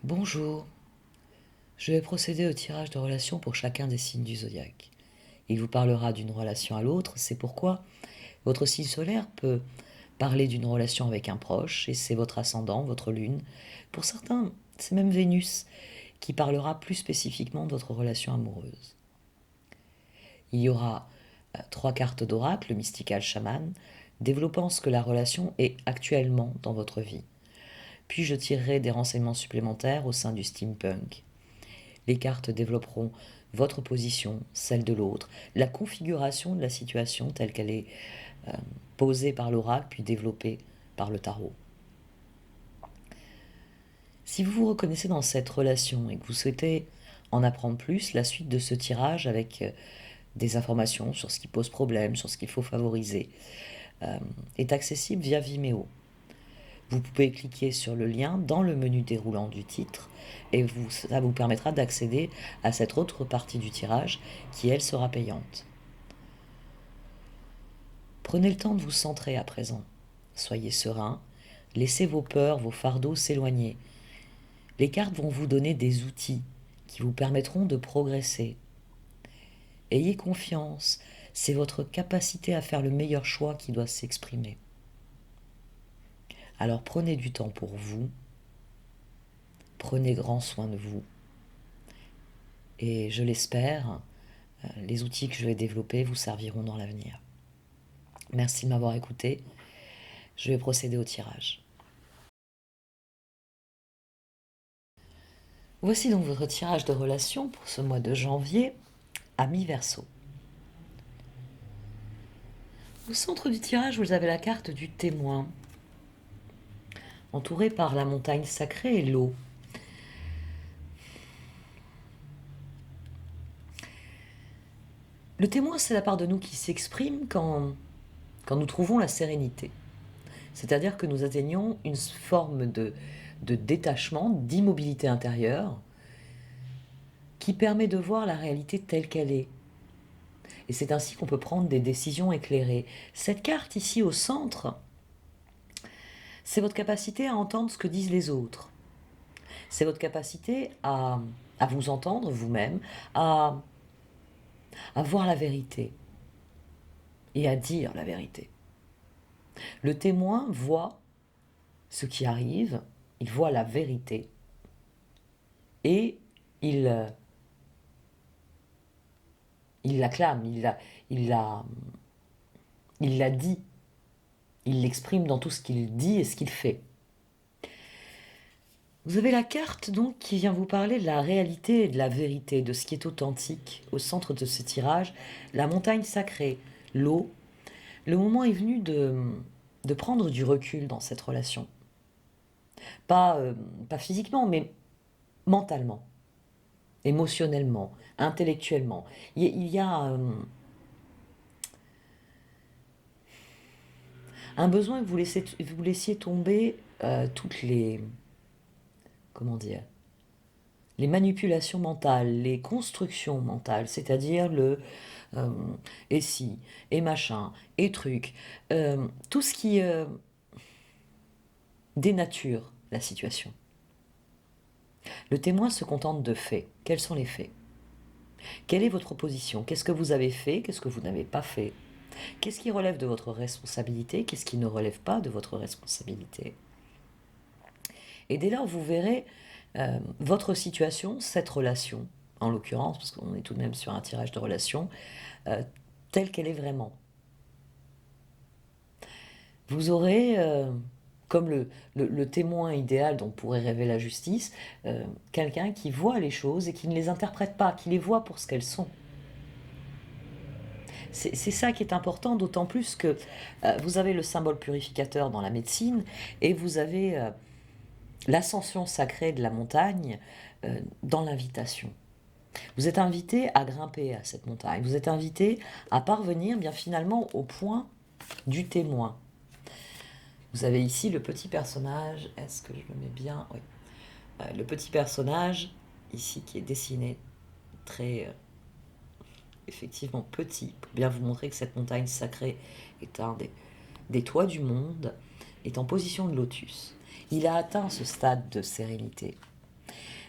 Bonjour, je vais procéder au tirage de relations pour chacun des signes du zodiaque. Il vous parlera d'une relation à l'autre, c'est pourquoi votre signe solaire peut parler d'une relation avec un proche, et c'est votre ascendant, votre lune. Pour certains, c'est même Vénus qui parlera plus spécifiquement de votre relation amoureuse. Il y aura trois cartes d'oracle, le mystical chaman, développant ce que la relation est actuellement dans votre vie. Puis je tirerai des renseignements supplémentaires au sein du steampunk. Les cartes développeront votre position, celle de l'autre, la configuration de la situation telle qu'elle est posée par l'oracle puis développée par le tarot. Si vous vous reconnaissez dans cette relation et que vous souhaitez en apprendre plus, la suite de ce tirage avec des informations sur ce qui pose problème, sur ce qu'il faut favoriser, est accessible via Vimeo. Vous pouvez cliquer sur le lien dans le menu déroulant du titre et ça vous permettra d'accéder à cette autre partie du tirage qui, elle, sera payante. Prenez le temps de vous centrer à présent. Soyez serein, laissez vos peurs, vos fardeaux s'éloigner. Les cartes vont vous donner des outils qui vous permettront de progresser. Ayez confiance, c'est votre capacité à faire le meilleur choix qui doit s'exprimer. Alors prenez du temps pour vous, prenez grand soin de vous. Et je l'espère, les outils que je vais développer vous serviront dans l'avenir. Merci de m'avoir écouté. Je vais procéder au tirage. Voici donc votre tirage de relation pour ce mois de janvier, Amis Verseau. Au centre du tirage, vous avez la carte du témoin, entourée par la montagne sacrée et l'eau. Le témoin, c'est la part de nous qui s'exprime quand nous trouvons la sérénité. C'est-à-dire que nous atteignons une forme de détachement, d'immobilité intérieure, qui permet de voir la réalité telle qu'elle est. Et c'est ainsi qu'on peut prendre des décisions éclairées. Cette carte ici au centre, c'est votre capacité à entendre ce que disent les autres. C'est votre capacité à vous entendre vous-même, à voir la vérité et à dire la vérité. Le témoin voit ce qui arrive, il voit la vérité et il l'acclame, il la dit, il l'exprime dans tout ce qu'il dit et ce qu'il fait. Vous avez la carte donc qui vient vous parler de la réalité et de la vérité, de ce qui est authentique au centre de ce tirage, la montagne sacrée, l'eau. Le moment est venu de prendre du recul dans cette relation. Pas physiquement, mais mentalement, émotionnellement, intellectuellement. Il y a un besoin que vous laissiez tomber toutes les... Comment dire, les manipulations mentales, les constructions mentales, c'est-à-dire le et si, et machin, et truc, tout ce qui dénature la situation. Le témoin se contente de faits. Quels sont les faits? Quelle est votre position? Qu'est-ce que vous avez fait? Qu'est-ce que vous n'avez pas fait? Qu'est-ce qui relève de votre responsabilité? Qu'est-ce qui ne relève pas de votre responsabilité? Et dès lors, vous verrez votre situation, cette relation, en l'occurrence, parce qu'on est tout de même sur un tirage de relation, telle qu'elle est vraiment. Vous aurez, comme le témoin idéal dont pourrait rêver la justice, quelqu'un qui voit les choses et qui ne les interprète pas, qui les voit pour ce qu'elles sont. C'est ça qui est important, d'autant plus que vous avez le symbole purificateur dans la médecine et vous avez l'ascension sacrée de la montagne dans l'invitation. Vous êtes invité à grimper à cette montagne, vous êtes invité à parvenir bien finalement au point du témoin. Vous avez ici le petit personnage, est-ce que je le mets bien? Oui. Le petit personnage ici qui est dessiné très effectivement petit, pour bien vous montrer que cette montagne sacrée est un des toits du monde, est en position de lotus. Il a atteint ce stade de sérénité.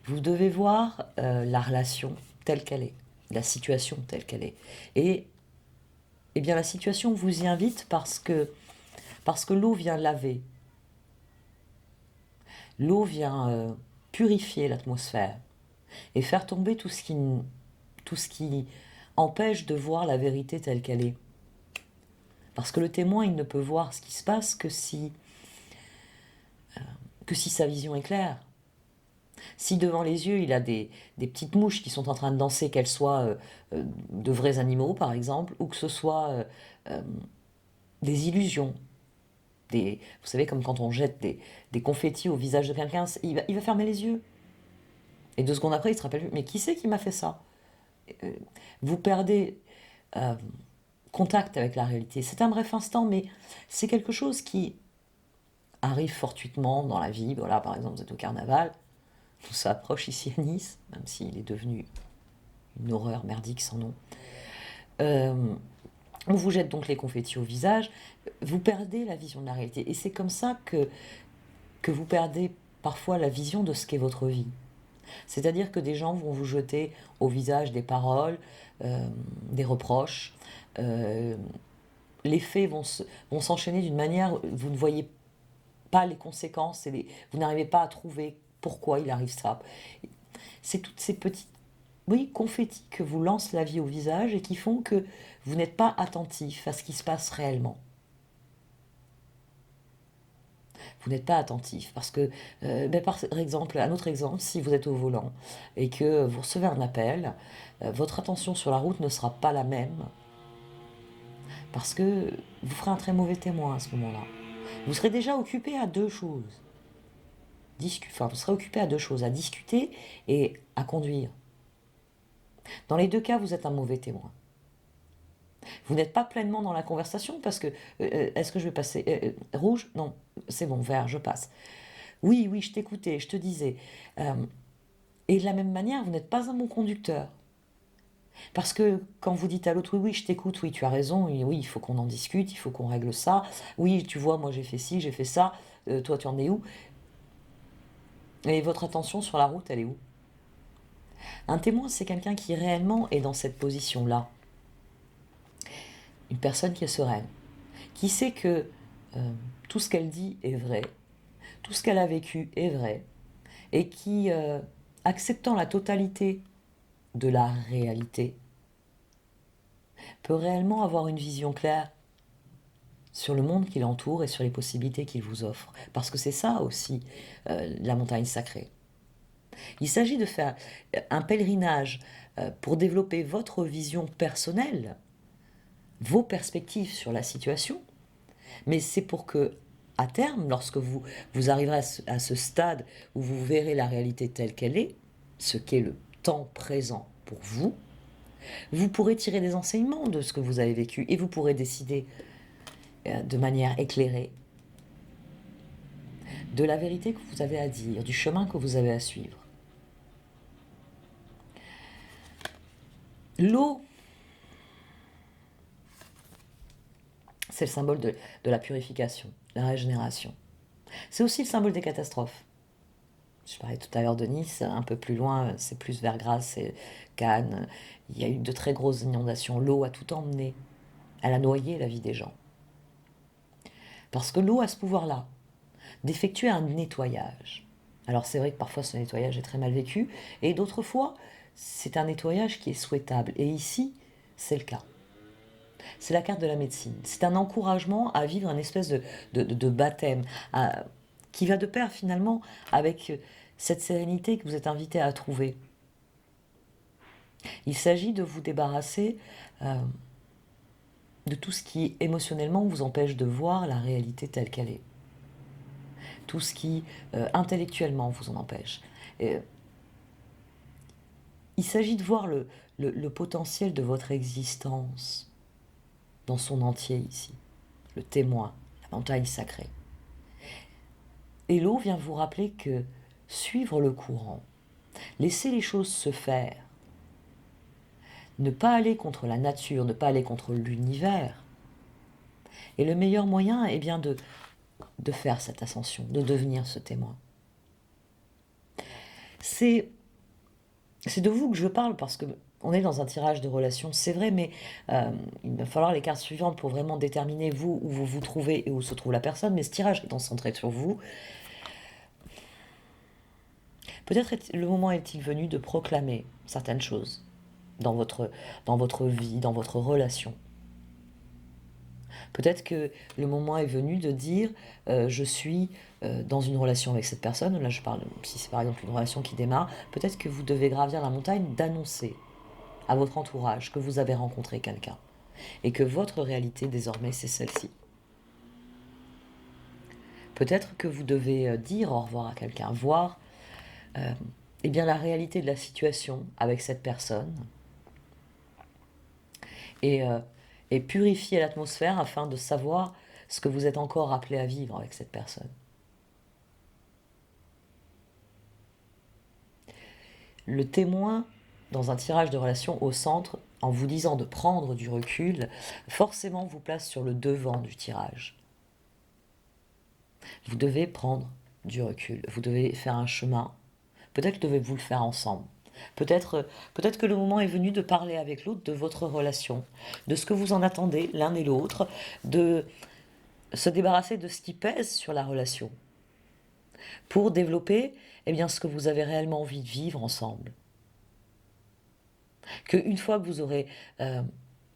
Vous devez voir la relation telle qu'elle est, la situation telle qu'elle est. Et, eh bien la situation vous y invite parce que l'eau vient laver, l'eau vient purifier l'atmosphère et faire tomber tout ce qui empêche de voir la vérité telle qu'elle est. Parce que le témoin, il ne peut voir ce qui se passe que si sa vision est claire. Si devant les yeux, il a des petites mouches qui sont en train de danser, qu'elles soient de vrais animaux, par exemple, ou que ce soit euh, des illusions, vous savez, comme quand on jette des confettis au visage de quelqu'un, il va fermer les yeux. Et 2 secondes après, il se rappelle plus, mais qui c'est qui m'a fait ça? Vous perdez euh, contact avec la réalité. C'est un bref instant, mais c'est quelque chose qui arrive fortuitement dans la vie. Voilà, par exemple, vous êtes au carnaval, tout ça approche ici à Nice, même s'il est devenu une horreur merdique sans nom. Euh, on vous jette donc les confettis au visage, vous perdez la vision de la réalité. Et c'est comme ça que vous perdez parfois la vision de ce qu'est votre vie. C'est-à-dire que des gens vont vous jeter au visage des paroles, des reproches. euh, les faits vont s'enchaîner d'une manière, vous ne voyez pas les conséquences, vous n'arrivez pas à trouver pourquoi il arrive ça. C'est toutes ces petites, oui, confettis que vous lance la vie au visage et qui font que vous n'êtes pas attentif à ce qui se passe réellement. Vous n'êtes pas attentif parce que, par exemple, un autre exemple, si vous êtes au volant et que vous recevez un appel, votre attention sur la route ne sera pas la même parce que vous ferez un très mauvais témoin à ce moment-là. Vous serez déjà occupé à deux choses. Vous serez occupé à deux choses, à discuter et à conduire. Dans les deux cas, vous êtes un mauvais témoin. Vous n'êtes pas pleinement dans la conversation parce que est-ce que je vais passer rouge? Non, c'est bon, vert, je passe. Oui, oui, je t'écoutais, je te disais. Euh, et de la même manière, vous n'êtes pas un bon conducteur. Parce que quand vous dites à l'autre, oui, oui, je t'écoute, oui, tu as raison, oui, il faut qu'on en discute, il faut qu'on règle ça. Oui, tu vois, moi j'ai fait ci, j'ai fait ça, toi tu en es où? Et votre attention sur la route, elle est où? Un témoin, c'est quelqu'un qui réellement est dans cette position-là. Une personne qui est sereine, qui sait que tout ce qu'elle dit est vrai, tout ce qu'elle a vécu est vrai, et qui, acceptant la totalité de la réalité, peut réellement avoir une vision claire sur le monde qui l'entoure et sur les possibilités qu'il vous offre. Parce que c'est ça aussi, la montagne sacrée. Il s'agit de faire un pèlerinage pour développer votre vision personnelle, vos perspectives sur la situation, mais c'est pour que, à terme, lorsque vous arriverez à ce stade où vous verrez la réalité telle qu'elle est, ce qu'est le temps présent pour vous, vous pourrez tirer des enseignements de ce que vous avez vécu et vous pourrez décider de manière éclairée de la vérité que vous avez à dire, du chemin que vous avez à suivre. L'eau, c'est le symbole de la purification, la régénération. C'est aussi le symbole des catastrophes. Je parlais tout à l'heure de Nice, un peu plus loin, c'est plus vers Grasse, c'est Cannes. Il y a eu de très grosses inondations. L'eau a tout emmené. Elle a noyé la vie des gens. Parce que l'eau a ce pouvoir-là, d'effectuer un nettoyage. Alors c'est vrai que parfois ce nettoyage est très mal vécu, et d'autres fois, c'est un nettoyage qui est souhaitable. Et ici, c'est le cas. C'est la carte de la médecine. C'est un encouragement à vivre une espèce de baptême, qui va de pair finalement avec cette sérénité que vous êtes invité à trouver. Il s'agit de vous débarrasser de tout ce qui émotionnellement vous empêche de voir la réalité telle qu'elle est. Tout ce qui intellectuellement vous en empêche. Et, il s'agit de voir le potentiel de votre existence dans son entier ici. Le témoin, la montagne sacrée. Et l'eau vient vous rappeler que suivre le courant, laisser les choses se faire, ne pas aller contre la nature, ne pas aller contre l'univers, est le meilleur moyen bien, de faire cette ascension, de devenir ce témoin. C'est c'est de vous que je parle parce que on est dans un tirage de relations, c'est vrai, mais il va falloir les cartes suivantes pour vraiment déterminer vous, où vous vous trouvez et où se trouve la personne. Mais ce tirage étant centré sur vous, peut-être le moment est-il venu de proclamer certaines choses dans dans votre vie, dans votre relation. Peut-être que le moment est venu de dire je suis dans une relation avec cette personne. Là, je parle, si c'est par exemple une relation qui démarre, peut-être que vous devez gravir la montagne d'annoncer à votre entourage que vous avez rencontré quelqu'un et que votre réalité désormais c'est celle-ci. Peut-être que vous devez dire au revoir à quelqu'un, voir eh bien, la réalité de la situation avec cette personne et, euh, et purifier l'atmosphère afin de savoir ce que vous êtes encore appelé à vivre avec cette personne. Le témoin, dans un tirage de relation au centre, en vous disant de prendre du recul, forcément vous place sur le devant du tirage. Vous devez prendre du recul, vous devez faire un chemin. Peut-être devez-vous le faire ensemble. Peut-être que le moment est venu de parler avec l'autre de votre relation, de ce que vous en attendez l'un et l'autre, de se débarrasser de ce qui pèse sur la relation, pour développer eh bien, ce que vous avez réellement envie de vivre ensemble. Qu'une fois que vous aurez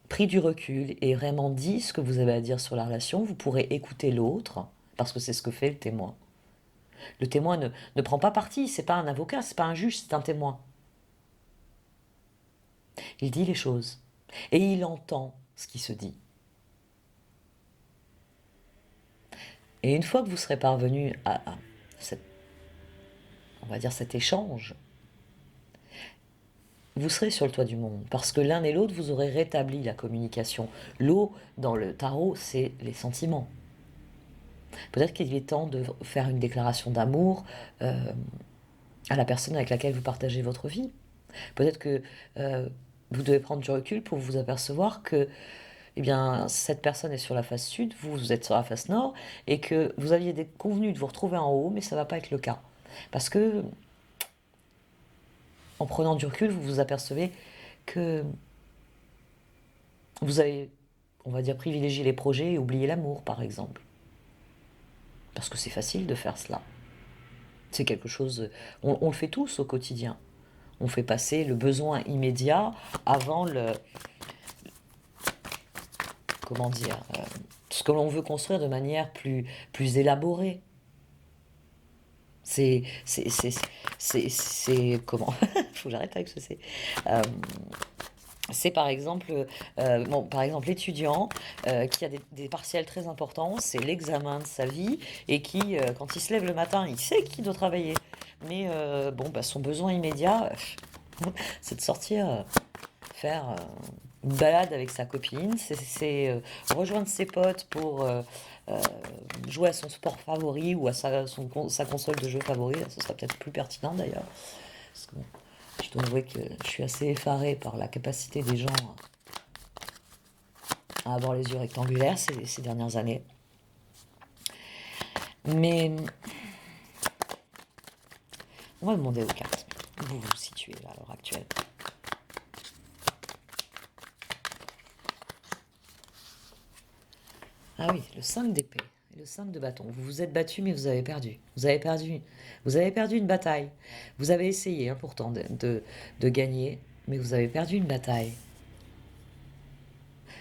pris du recul et vraiment dit ce que vous avez à dire sur la relation, vous pourrez écouter l'autre, parce que c'est ce que fait le témoin. Le témoin ne prend pas parti, c'est pas un avocat, c'est pas un juge, c'est un témoin. Il dit les choses et il entend ce qui se dit. Et une fois que vous serez parvenu à on va dire cet échange, vous serez sur le toit du monde parce que l'un et l'autre vous aurez rétabli la communication. L'eau dans le tarot, c'est les sentiments. Peut-être qu'il est temps de faire une déclaration d'amour à la personne avec laquelle vous partagez votre vie. Peut-être que vous devez prendre du recul pour vous apercevoir que eh bien, cette personne est sur la face sud, vous êtes sur la face nord, et que vous aviez convenu de vous retrouver en haut, mais ça ne va pas être le cas. Parce que, en prenant du recul, vous vous apercevez que vous avez, on va dire, privilégié les projets et oublié l'amour, par exemple. Parce que c'est facile de faire cela. C'est quelque chose, on le fait tous au quotidien. On fait passer le besoin immédiat avant comment dire, ce que l'on veut construire de manière plus élaborée. C'est comment faut que j'arrête avec ce euh, c'est par exemple bon, par exemple l'étudiant qui a des partiels très importants, c'est l'examen de sa vie et qui quand il se lève le matin, il sait qu'il doit travailler, mais bon bah, son besoin immédiat c'est de sortir faire une balade avec sa copine, c'est rejoindre ses potes pour euh, jouer à son sport favori ou à sa console de jeu favori. Ce sera peut-être plus pertinent d'ailleurs. Parce que, bon, je dois avouer que je suis assez effarée par la capacité des gens à avoir les yeux rectangulaires ces dernières années. Mais on va demander aux cartes où vous vous situez là, à l'heure actuelle. Ah oui, le 5 d'épée et le 5 de bâton. Vous vous êtes battu, mais vous avez perdu. Vous avez perdu une bataille. Vous avez essayé pourtant de gagner, mais vous avez perdu une bataille.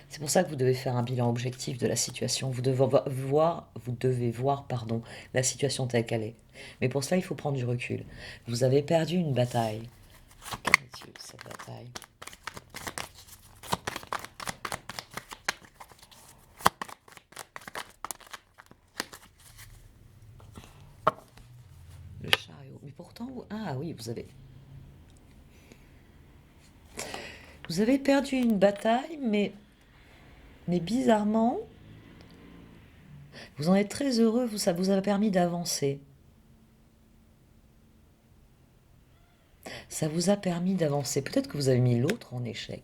C'est pour ça que vous devez faire un bilan objectif de la situation. Vous devez voir, pardon, la situation telle qu'elle est. Mais pour cela, il faut prendre du recul. Vous avez perdu une bataille. Qu'en est-il de cette bataille? Le chariot. Mais pourtant, ah oui, vous avez perdu une bataille, mais bizarrement, vous en êtes très heureux. Ça vous a permis d'avancer. Ça vous a permis d'avancer. Peut-être que vous avez mis l'autre en échec.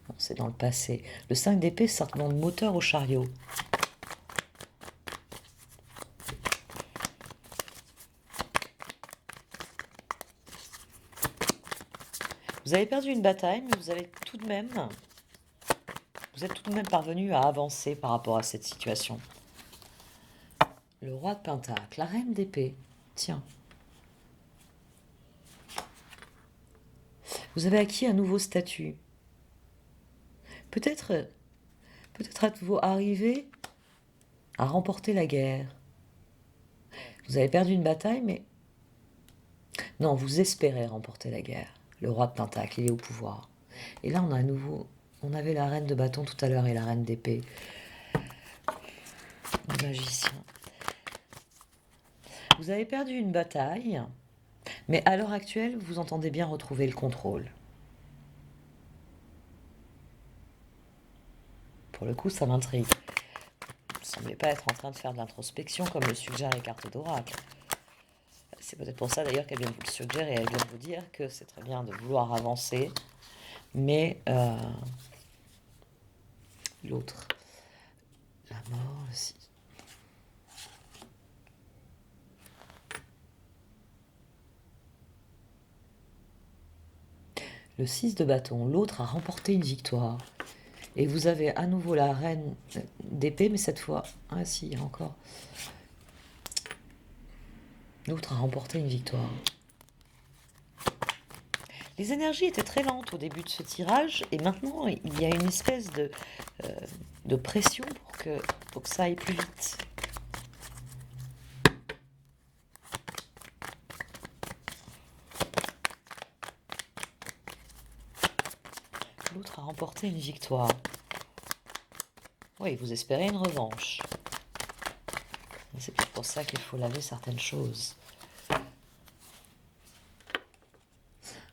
Bon, c'est dans le passé. Le 5 d'épée, c'est certainement de moteur au chariot. Vous avez perdu une bataille, mais vous êtes tout de même parvenu à avancer par rapport à cette situation. Le roi de Pentacle, la reine d'épée. Tiens. Vous avez acquis un nouveau statut. Peut-être êtes-vous arrivé à remporter la guerre. Vous avez perdu une bataille, mais... Non, vous espérez remporter la guerre. Le roi de Pentacle, il est au pouvoir. Et là, on a à nouveau... On avait la reine de bâton tout à l'heure et la reine d'épée. Le magicien. Vous avez perdu une bataille, mais à l'heure actuelle, vous entendez bien retrouver le contrôle. Pour le coup, ça m'intrigue. Vous ne semblez pas être en train de faire de l'introspection comme le suggèrent les cartes d'oracle. C'est peut-être pour ça d'ailleurs qu'elle vient de vous le suggérer. Elle vient de vous dire que c'est très bien de vouloir avancer, mais l'autre, la mort aussi. Le 6 de bâton, l'autre a remporté une victoire. Et vous avez à nouveau la reine d'épée, mais cette fois... Ah si, il y a encore... L'autre a remporté une victoire. Les énergies étaient très lentes au début de ce tirage, et maintenant il y a une espèce de pression pour que ça aille plus vite. L'autre a remporté une victoire. Oui, vous espérez une revanche. C'est peut-être pour ça qu'il faut laver certaines choses.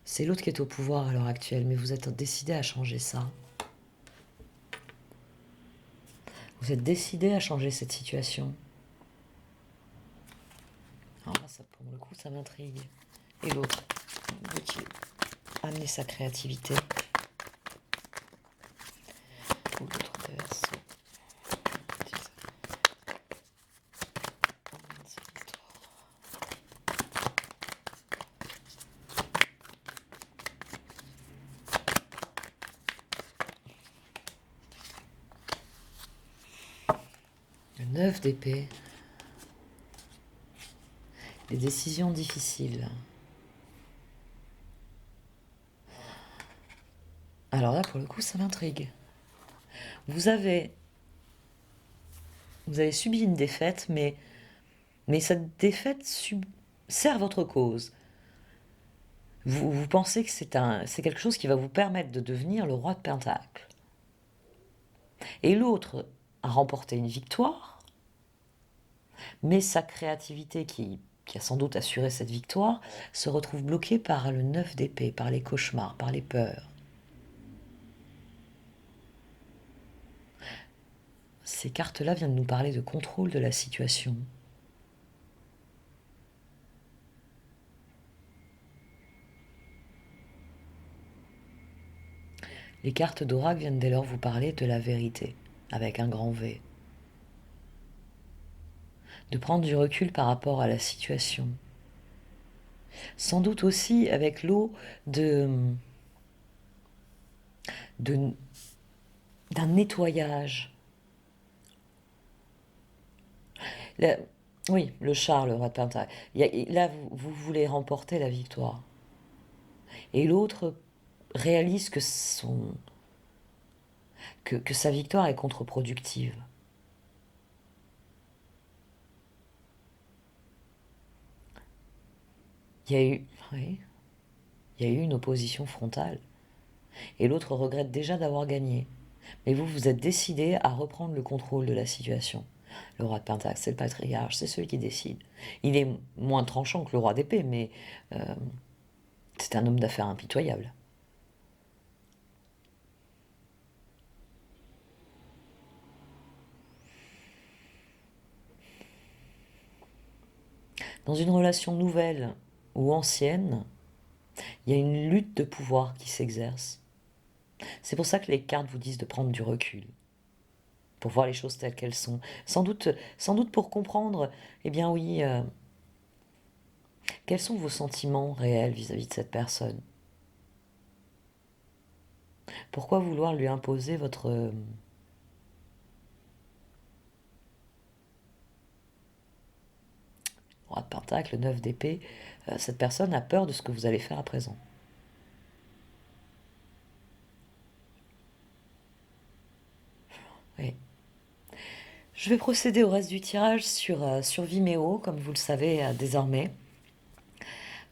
C'est l'autre qui est au pouvoir à l'heure actuelle, mais vous êtes décidé à changer ça. Vous êtes décidé à changer cette situation. Alors là, ça, pour le coup, ça m'intrigue. Et l'autre, veut-il amener sa créativité? Ou l'autre verso. Le 9 d'épée. Les décisions difficiles. Alors là, pour le coup, ça m'intrigue. Vous avez subi une défaite, mais cette défaite sert votre cause. Vous pensez que c'est quelque chose qui va vous permettre de devenir le roi de Pentacle. Et l'autre a remporté une victoire, mais sa créativité qui a sans doute assuré cette victoire se retrouve bloquée par le 9 d'épée, par les cauchemars, par les peurs. Ces cartes-là viennent nous parler de contrôle de la situation. Les cartes d'oracle viennent dès lors vous parler de la vérité, avec un grand V. De prendre du recul par rapport à la situation. Sans doute aussi avec l'eau d'un nettoyage. Oui, le char, le roi de Pentacle. Là, vous voulez remporter la victoire. Et l'autre réalise que sa victoire est contre-productive. Oui, il y a eu une opposition frontale. Et l'autre regrette déjà d'avoir gagné. Mais vous êtes décidé à reprendre le contrôle de la situation. Le roi de Pentacle, c'est le patriarche, c'est celui qui décide. Il est moins tranchant que le roi d'épée, mais c'est un homme d'affaires impitoyable. Dans une relation nouvelle ou ancienne, il y a une lutte de pouvoir qui s'exerce. C'est pour ça que les cartes vous disent de prendre du recul, pour voir les choses telles qu'elles sont. Sans doute pour comprendre, eh bien oui, quels sont vos sentiments réels vis-à-vis de cette personne. Pourquoi vouloir lui imposer votre... Roi de Pentacle, 9 d'épée, cette personne a peur de ce que vous allez faire à présent. Oui. Je vais procéder au reste du tirage sur Vimeo, comme vous le savez désormais.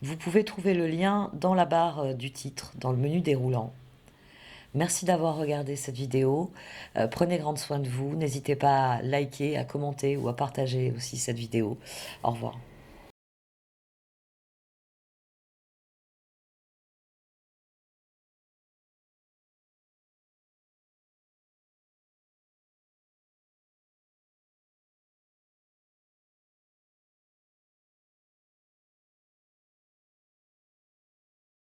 Vous pouvez trouver le lien dans la barre du titre, dans le menu déroulant. Merci d'avoir regardé cette vidéo. Prenez grand soin de vous. N'hésitez pas à liker, à commenter ou à partager aussi cette vidéo. Au revoir.